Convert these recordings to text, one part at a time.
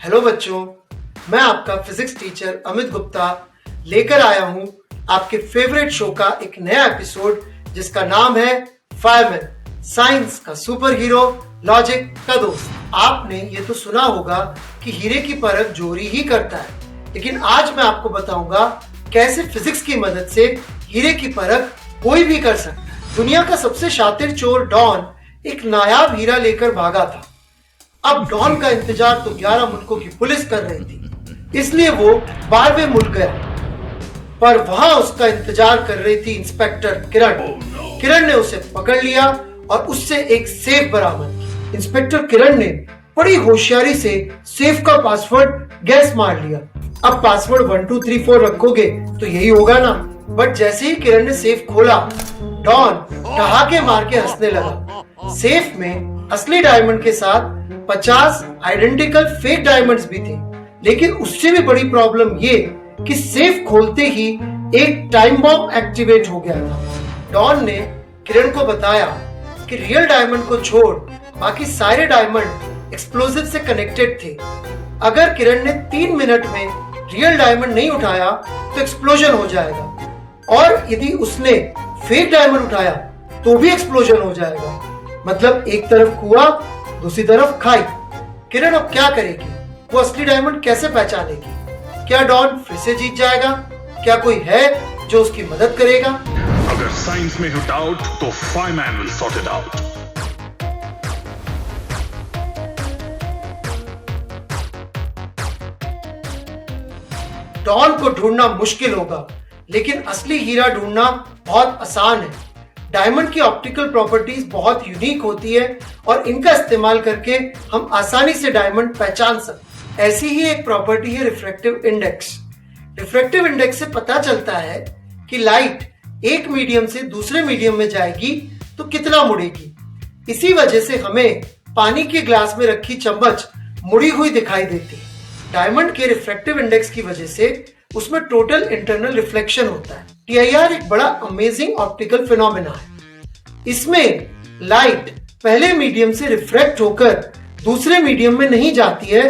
Hello बच्चों, मैं आपका फिजिक्स टीचर अमित गुप्ता लेकर आया हूं आपके फेवरेट शो का एक नया एपिसोड जिसका नाम है फायरमैन, साइंस का सुपर हीरो, लॉजिक का दोस्त। आपने ये तो सुना होगा कि हीरे की परख जोरी ही करता है, लेकिन आज मैं आपको बताऊंगा कैसे फिजिक्स की मदद से हीरे की परख कोई भी कर सकता है। दुनिया का सबसे शातिर चोर डॉन एक नायाब हीरा लेकर भागा था। अब डॉन का इंतजार तो 11 मुल्कों की पुलिस कर रही थी, इसलिए वो 12वें मुल्क गया, पर वहां उसका इंतजार कर रही थी इंस्पेक्टर किरण। किरण ने उसे पकड़ लिया और उससे एक सेफ बरामद की। इंस्पेक्टर किरण ने बड़ी होशियारी से सेफ का पासवर्ड गैस मार लिया। अब पासवर्ड 1 2 3 4 रखोगे तो यही होगा ना। बट जैसे ही किरण ने सेफ खोला, डॉन ठहाके मार के हंसने लगा। सेफ में असली डायमंड के साथ 50 आइडेंटिकल फेक डायमंड्स भी थे, लेकिन उससे भी बड़ी प्रॉब्लम ये कि सेफ खोलते ही एक टाइम बॉम्ब एक्टिवेट हो गया था। डॉन ने किरण को बताया कि रियल डायमंड को छोड़ बाकी सारे डायमंड एक्सप्लोजिव से कनेक्टेड थे। अगर किरण ने 3 मिनट में रियल डायमंड नहीं उठाया तो एक्सप्लोजन हो जाएगा, और यदि उसने फेक डायमंड उठाया तो भी एक्सप्लोजन हो जाएगा। मतलब एक तरफ कुआं, दूसरी तरफ खाई। किरण अब क्या करेगी? वो असली डायमंड कैसे पहचानेगी? क्या डॉन फिर से जीत जाएगा? क्या कोई है जो उसकी मदद करेगा? अगर साइंस में हो डाउट तो fireman will sort it out. Don को ढूंढना मुश्किल होगा, लेकिन असली हीरा ढूंढना बहुत आसान है। डायमंड की ऑप्टिकल प्रॉपर्टीज बहुत यूनिक होती है और इनका इस्तेमाल करके हम आसानी से डायमंड पहचान सकते हैं। ऐसी ही एक प्रॉपर्टी है रिफ्रैक्टिव इंडेक्स। रिफ्रैक्टिव इंडेक्स से पता चलता है कि लाइट एक मीडियम से दूसरे मीडियम में जाएगी तो कितना मुड़ेगी। इसी वजह से हमें पानी के ग्लास में रखी चम्मच मुड़ी हुई दिखाई देती है। डायमंड के रिफ्रैक्टिव इंडेक्स की वजह से उसमें टोटल इंटरनल रिफ्लेक्शन होता है। TIR एक बड़ा अमेजिंग ऑप्टिकल फिनोमेना है। इसमें लाइट पहले मीडियम से रिफ्लेक्ट होकर दूसरे मीडियम में नहीं जाती है,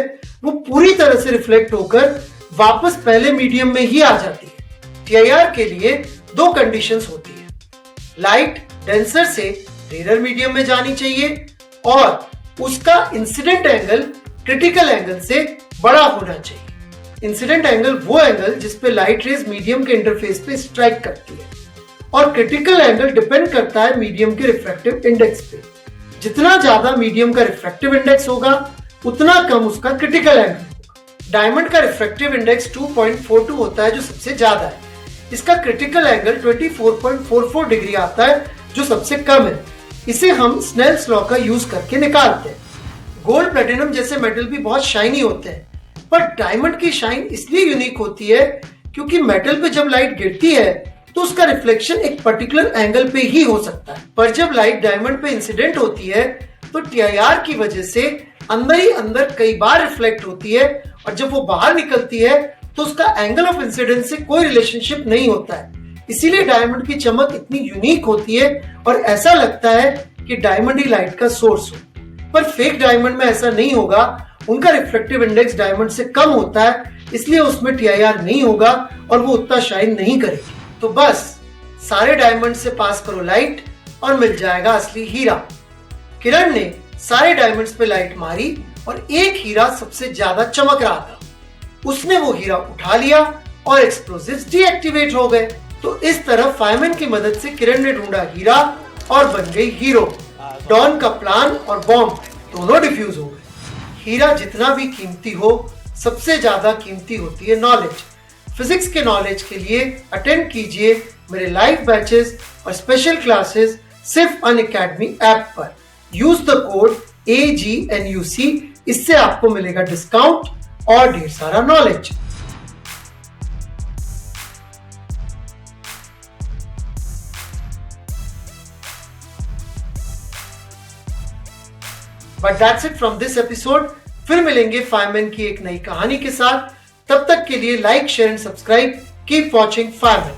वो पूरी तरह से रिफ्लेक्ट होकर वापस पहले मीडियम में ही आ जाती है। TIR के लिए 2 कंडीशंस होती है। लाइट डेंसर से रेयर मीडियम में जानी चाहिए और उसका इंसिडेंट एंगल क्रिटिकल एंगल से बड़ा होना चाहिए। इंसिडेंट एंगल वो एंगल जिस पे लाइट रेज मीडियम के इंटरफेस पे स्ट्राइक करती है, और क्रिटिकल एंगल डिपेंड करता है मीडियम के रिफ्रैक्टिव इंडेक्स पे। जितना ज्यादा मीडियम का रिफ्रैक्टिव इंडेक्स होगा उतना कम उसका क्रिटिकल एंगल होगा। डायमंड का रिफ्रैक्टिव इंडेक्स 2.42 होता है, जो सबसे ज्यादा है। इसका क्रिटिकल एंगल 24.44 डिग्री आता है, जो सबसे कम है। इसे हम स्नेल्स लॉ का यूज करके निकालते हैं। गोल्ड, प्लेटिनम जैसे मेटल भी बहुत शाइनी होते हैं, पर डायमंड की शाइन इसलिए यूनिक होती है क्योंकि मेटल पे जब लाइट गिरती है तो उसका रिफ्लेक्शन एक पर्टिकुलर एंगल पे ही हो सकता है, पर जब लाइट डायमंड पे इंसिडेंट होती है तो TIR की वजह से अंदर ही अंदर कई बार रिफ्लेक्ट होती है, और जब वो बाहर निकलती है तो उसका एंगल ऑफ इंसिडेंस से कोई रिलेशनशिप नहीं होता है। इसीलिए डायमंड की चमक इतनी यूनिक होती है और ऐसा लगता है कि डायमंड ही लाइट का सोर्स हो। पर फेक डायमंड में ऐसा नहीं होगा। उनका रिफ्रैक्टिव इंडेक्स डायमंड से कम होता है, इसलिए उसमें TIR नहीं होगा और वो उतना शाइन नहीं करेगी। तो बस सारे डायमंड से पास करो लाइट और मिल जाएगा असली हीरा। किरण ने सारे डायमंड्स पे लाइट मारी और एक हीरा सबसे ज्यादा चमक रहा था। उसने वो हीरा उठा लिया और एक्सप्लोजिव्स डीएक्टिवेट हो गए। तो इस तरह फायरमैन की मदद से किरण ने ढूंढा हीरा और बन गई हीरो। डॉन का प्लान और बॉम्ब दोनों डिफ्यूज हो गए। हीरा जितना भी कीमती हो, सबसे ज्यादा कीमती होती है नॉलेज। फिजिक्स के नॉलेज के लिए अटेंड कीजिए मेरे लाइव बैचेस और स्पेशल क्लासेस सिर्फ अनअकैडमी ऐप पर। यूज द कोड AGNUC, इससे आपको मिलेगा डिस्काउंट और ढेर सारा knowledge. But that's it from this episode. फिर मिलेंगे फायरमैन की एक नई कहानी के साथ। तब तक के लिए like, share and subscribe. Keep watching fireman.